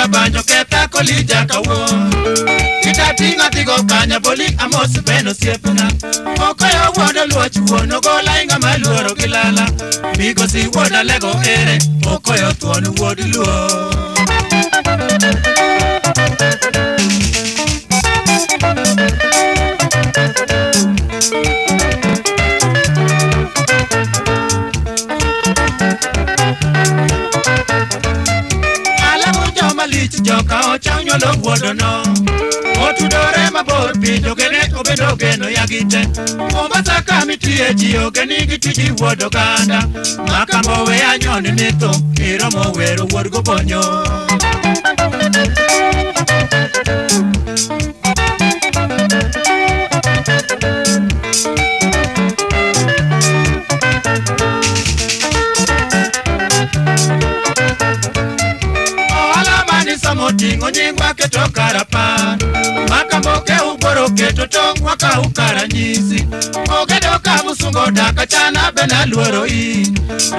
Kita banjo keta kolija kawo Kita tinga tigo kanya boli amos beno siepna Oko yo woda luoch wono gola inga maluoro kilala Migo si woda lego ere Oko yo tuonu wodi luo Joka ochanyo lo wodo no Otudore mabor pinjo gene obedo geno yagite Mombasa kamitie jio geni gitiji wodo ganda Makambo we anyoni nito Iromo wero wodgo bonyo Motingo nyingwa keto karapa Makambo ke uboro keto tong waka ukara nyisi Ogedo ka musungo daka chana bena luoro i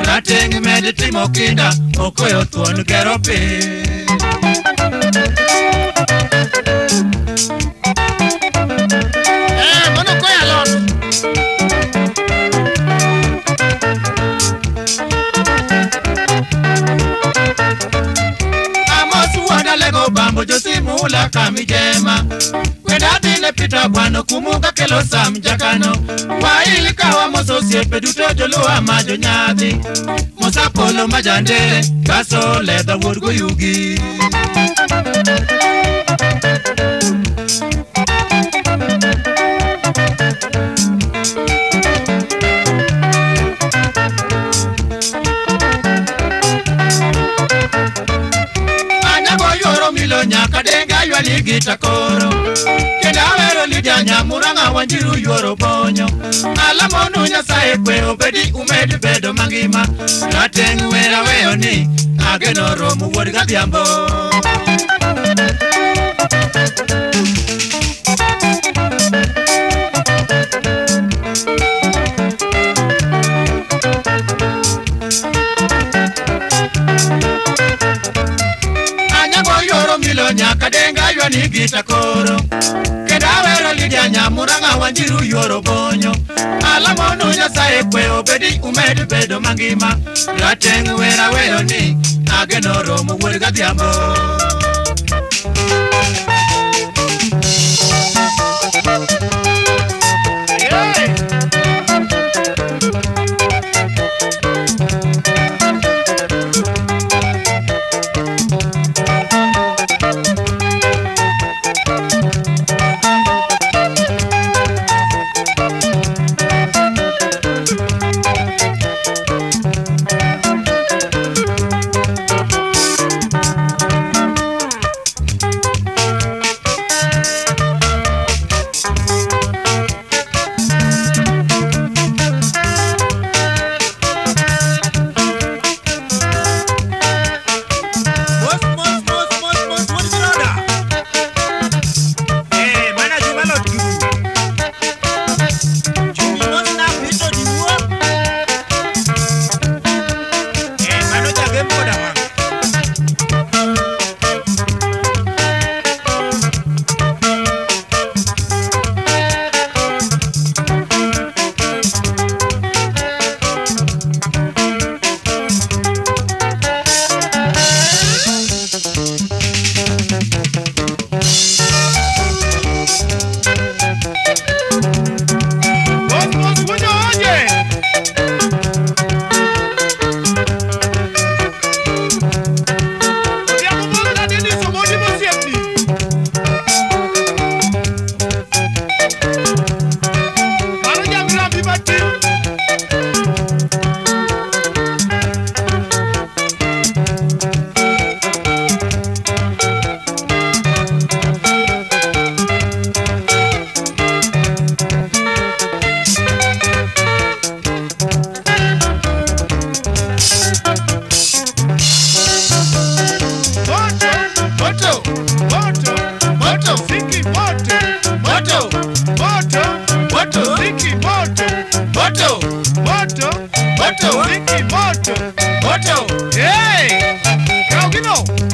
Ratengi mediti mokinda Okoyo tuonu geropi Mono koya lon Lego bambo josimu la kamijema Kwenda dile pita bwano kumuka kelo sam jakano Waili kawa moso siepe duto joluwa majo nyadhi Mosa polo majandere kaso leda wurgo yugi Nyaka denga ywali gita koro Kenda wero lidia nyamuranga wanjiru yuoro bonyo Alamonu nyasaye kwe obedi umedi bedo mangima Ratengu wera weyo ni Ageno romu wodiga biambo Nyaka denga ywani gita koro Kenda wero lidia nyamuranga wanjiru yuoro bonyo Alamonu nyasaye kwe obedi umedi bedo mangima Ratengu wera weyo ni Ageno romu wodiga biambo Venga.